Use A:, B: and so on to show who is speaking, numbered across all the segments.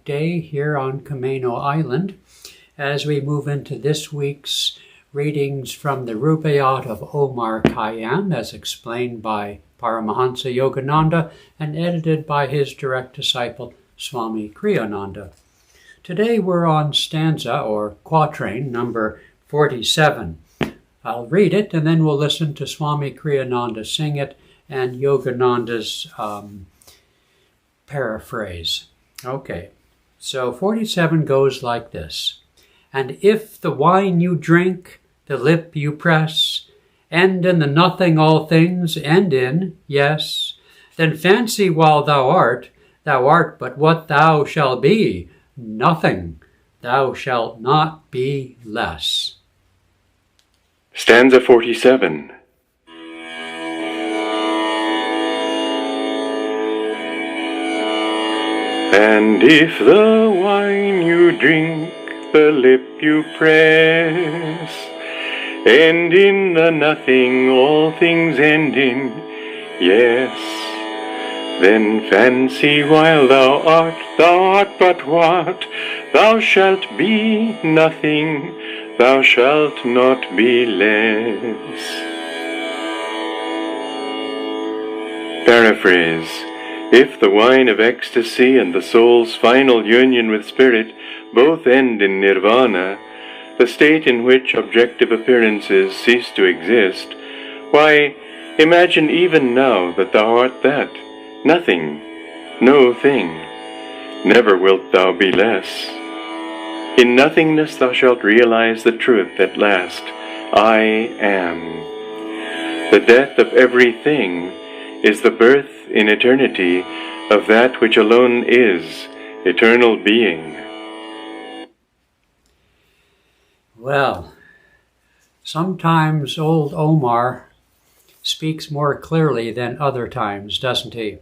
A: day here on Camino Island as we move into this week's readings from the Rubaiyat of Omar Khayyam as explained by Paramahansa Yogananda and edited by his direct disciple Swami Kriyananda. Today we're on stanza or quatrain number 47. I'll read it and then we'll listen to Swami Kriyananda sing it and Yogananda's paraphrase. Okay, so 47 goes like this. And if the wine you drink, the lip you press, end in the nothing all things end in, yes, then fancy while thou art but what thou shalt be, nothing, thou shalt not be less.
B: Stanza 47. And if the wine you drink, the lip you press, end in the nothing all things end in, yes, then fancy while thou art but what thou shalt be, nothing, thou shalt not be less. Paraphrase. If the wine of ecstasy and the soul's final union with spirit both end in nirvana, the state in which objective appearances cease to exist, why, imagine even now that thou art that, nothing, no thing. Never wilt thou be less. In nothingness thou shalt realize the truth at last, I am. The death of everything is the birth in eternity of that which alone is eternal being.
A: Well, sometimes old Omar speaks more clearly than other times, doesn't he?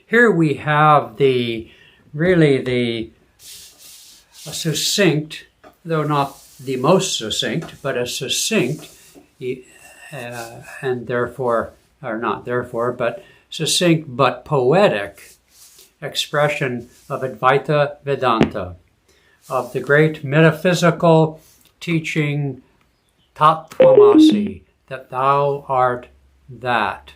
A: Here we have a succinct, though not the most succinct, but a succinct, and therefore, or not therefore, but succinct but poetic expression of Advaita Vedanta, of the great metaphysical teaching Tat Tvamasi, that thou art that.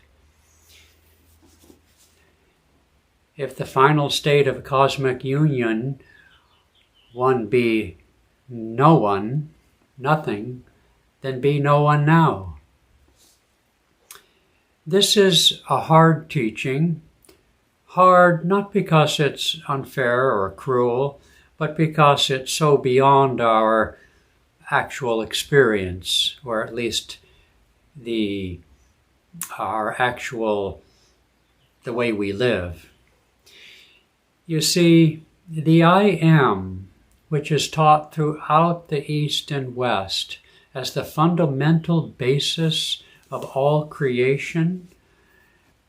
A: If the final state of cosmic union, one be no one, nothing, then be no one now. This is a hard teaching, hard not because it's unfair or cruel, but because it's so beyond our actual experience, or at least the way we live. You see, the I am, which is taught throughout the East and West as the fundamental basis of all creation,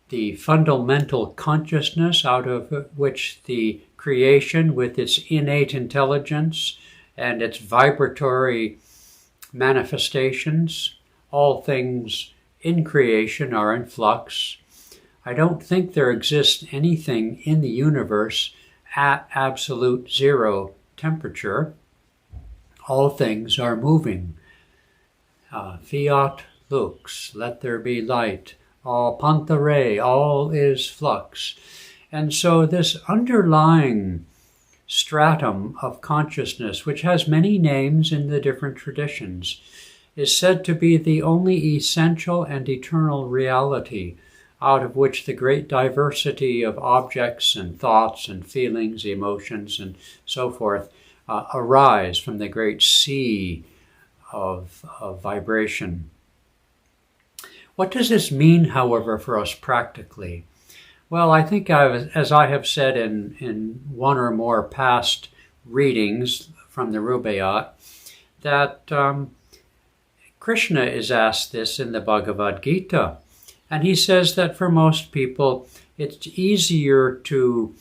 A: the fundamental consciousness out of which the creation with its innate intelligence and its vibratory manifestations, all things in creation are in flux. I don't think there exists anything in the universe at absolute zero temperature. All things are moving. Fiat lux, let there be light. All pantare, all is flux. And so this underlying stratum of consciousness, which has many names in the different traditions, is said to be the only essential and eternal reality out of which the great diversity of objects and thoughts and feelings, emotions, and so forth arise from the great sea of vibration. What does this mean, however, for us practically? Well, I think as I have said in one or more past readings from the Rubaiyat, that Krishna is asked this in the Bhagavad Gita. And he says that for most people, it's easier to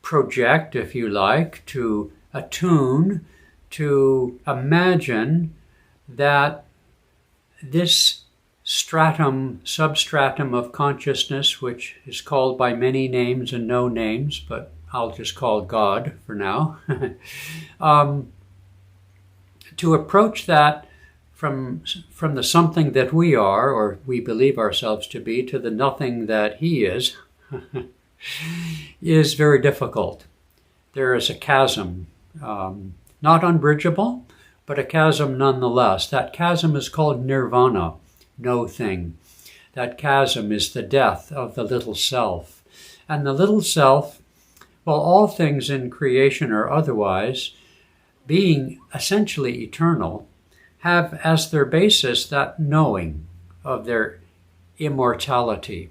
A: project, if you like, to attune, to imagine that this substratum of consciousness, which is called by many names and no names, but I'll just call God for now, to approach that from the something that we are, or we believe ourselves to be, to the nothing that He is very difficult. There is a chasm, not unbridgeable, but a chasm nonetheless. That chasm is called nirvana, no thing. That chasm is the death of the little self. And the little self, well, all things in creation or otherwise, being essentially eternal, have as their basis that knowing of their immortality.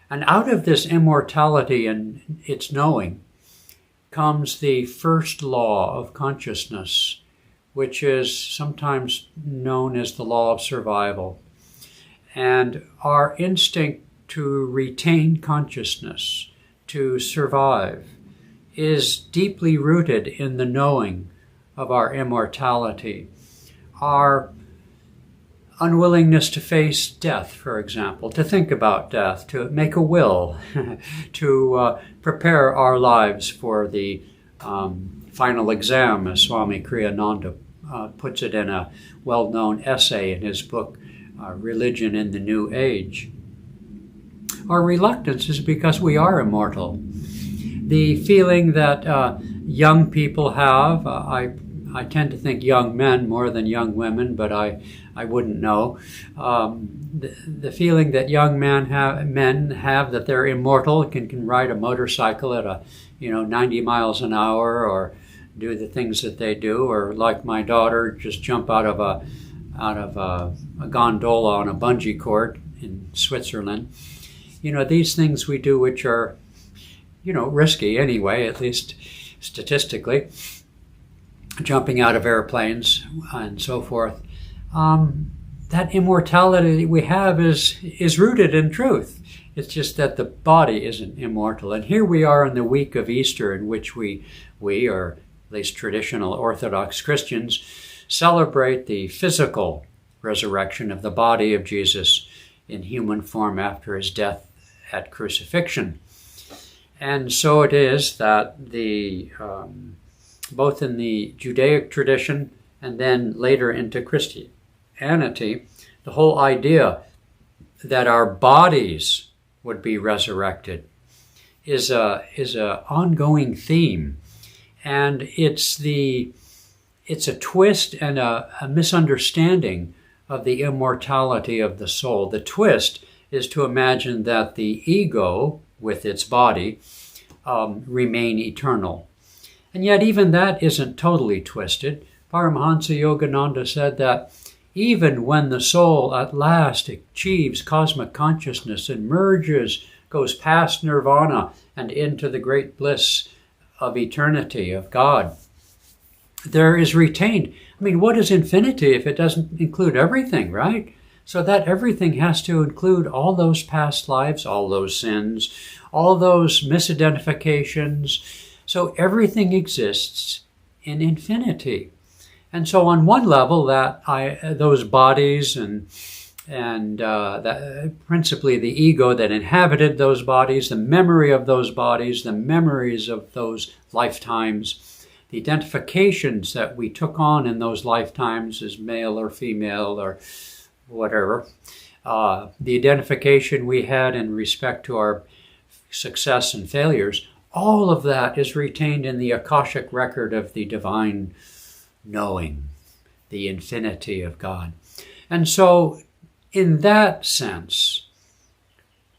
A: And out of this immortality and its knowing comes the first law of consciousness, which is sometimes known as the law of survival. And our instinct to retain consciousness, to survive, is deeply rooted in the knowing of our immortality. Our unwillingness to face death, for example, to think about death, to make a will, to prepare our lives for the final exam, as Swami Kriyananda puts it in a well-known essay in his book, Religion in the New Age. Our reluctance is because we are immortal. The feeling that young people have, I tend to think young men more than young women, but I wouldn't know. The feeling that young men have that they're immortal, can ride a motorcycle at 90 miles an hour, or do the things that they do, or like my daughter, just jump out of a gondola on a bungee cord in Switzerland. These things we do, which are risky anyway, at least statistically, jumping out of airplanes and so forth. That immortality we have is rooted in truth. It's just that the body isn't immortal. And here we are in the week of Easter, in which we, or at least traditional Orthodox Christians, celebrate the physical resurrection of the body of Jesus in human form after his death at crucifixion. And so it is that both in the Judaic tradition and then later into Christianity, the whole idea that our bodies would be resurrected is a ongoing theme, and it's a twist and a misunderstanding of the immortality of the soul. The twist is to imagine that the ego with its body remain eternal. And yet even that isn't totally twisted. Paramahansa Yogananda said that even when the soul at last achieves cosmic consciousness, emerges, goes past nirvana and into the great bliss of eternity, of God, there is retained. What is infinity if it doesn't include everything, right? So that everything has to include all those past lives, all those sins, all those misidentifications. So everything exists in infinity. And so on one level, those bodies and that principally the ego that inhabited those bodies, the memory of those bodies, the memories of those lifetimes, the identifications that we took on in those lifetimes as male or female or whatever, the identification we had in respect to our success and failures, all of that is retained in the Akashic record of the divine knowing, the infinity of God. And so, in that sense,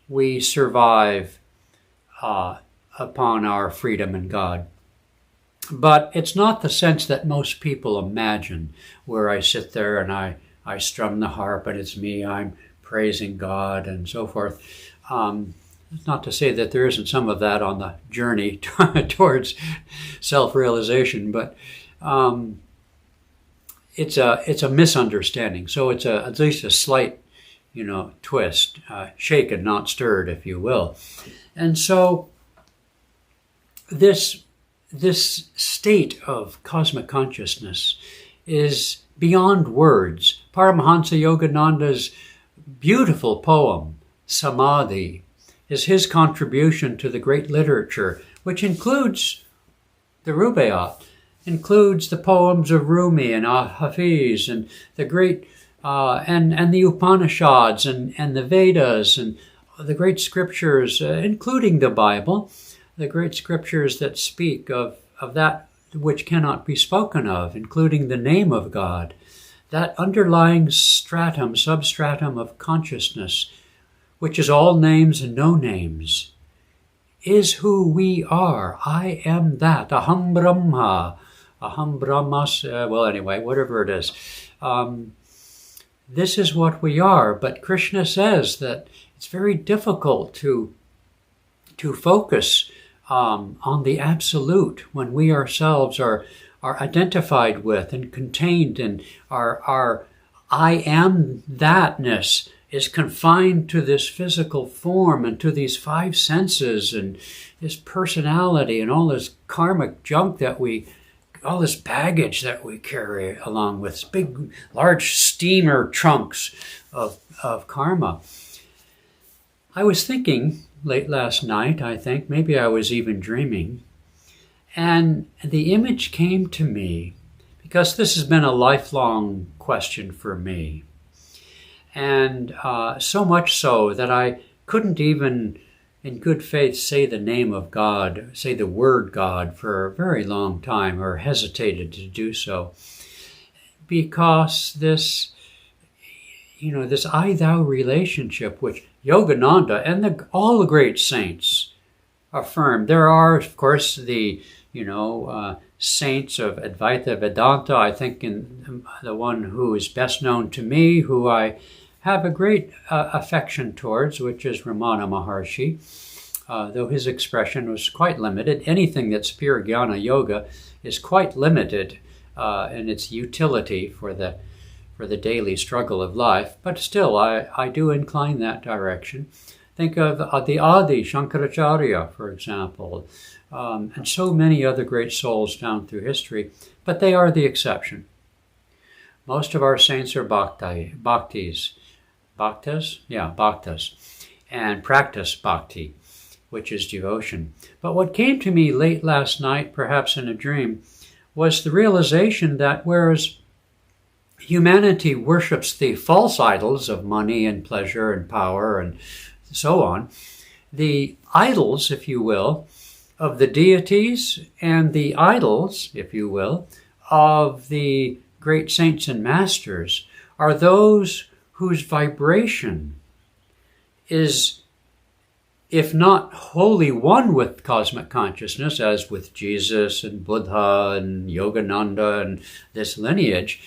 A: we survive upon our freedom in God. But it's not the sense that most people imagine, where I sit there and I strum the harp and it's me, I'm praising God and so forth. It's not to say that there isn't some of that on the journey towards self-realization, but it's a misunderstanding. So it's at least a slight, twist, shaken, not stirred, if you will. And so this state of cosmic consciousness is beyond words. Paramahansa Yogananda's beautiful poem, Samadhi, is his contribution to the great literature which includes the Rubaiyat, includes the poems of Rumi and Hafiz and the great and the Upanishads and the Vedas and the great scriptures, including the Bible, the great scriptures that speak of that which cannot be spoken of, including the name of God, that underlying substratum of consciousness, which is all names and no names, is who we are. I am that. Aham Brahma. Aham Brahmas. Well, anyway, whatever it is. This is what we are. But Krishna says that it's very difficult to focus on the absolute when we ourselves are identified with and contained, and our I am thatness is confined to this physical form and to these five senses and this personality and all this karmic junk all this baggage that we carry along with, big, large steamer trunks of karma. I was thinking late last night, I think, maybe I was even dreaming, and the image came to me, because this has been a lifelong question for me. And so much so that I couldn't even, in good faith, say the name of God, say the word God for a very long time, or hesitated to do so. Because this I-thou relationship, which Yogananda and all the great saints affirm. There are, of course, the saints of Advaita Vedanta. I think in the one who is best known to me, who I have a great affection towards, which is Ramana Maharshi, though his expression was quite limited. Anything that's pure jnana yoga is quite limited in its utility for the daily struggle of life, but still I do incline that direction. Think of the Adi Shankaracharya, for example, and so many other great souls down through history, but they are the exception. Most of our saints are bhaktas, and practice bhakti, which is devotion. But what came to me late last night, perhaps in a dream, was the realization that whereas humanity worships the false idols of money and pleasure and power and so on, the idols, if you will, of the deities and the idols, if you will, of the great saints and masters are those whose vibration is, if not wholly one with cosmic consciousness, as with Jesus and Buddha and Yogananda and this lineage,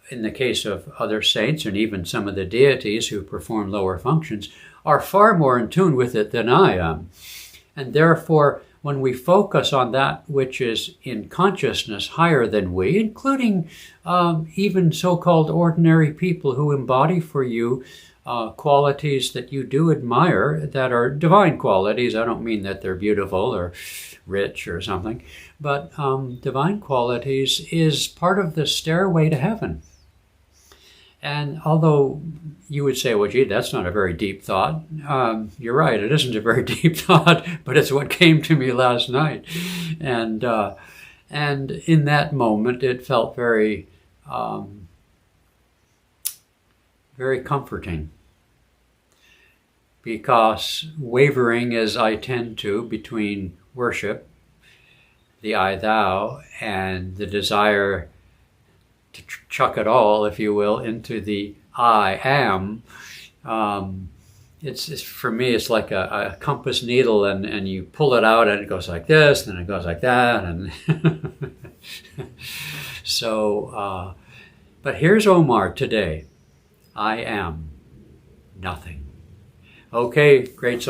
A: in the case of other saints and even some of the deities who perform lower functions, are far more in tune with it than I am. And therefore, when we focus on that which is in consciousness higher than we, including even so-called ordinary people who embody for you qualities that you do admire, that are divine qualities. I don't mean that they're beautiful or rich or something, but divine qualities is part of the stairway to heaven. And although you would say, well, gee, that's not a very deep thought. You're right, it isn't a very deep thought, but it's what came to me last night. And in that moment, it felt very, very comforting. Because wavering as I tend to between worship, the I-thou, and the desire to chuck it all, if you will, into the I am, it's for me, it's like a compass needle, and you pull it out and it goes like this, and it goes like that, and so, but here's Omar today. I am nothing. Okay, great soul.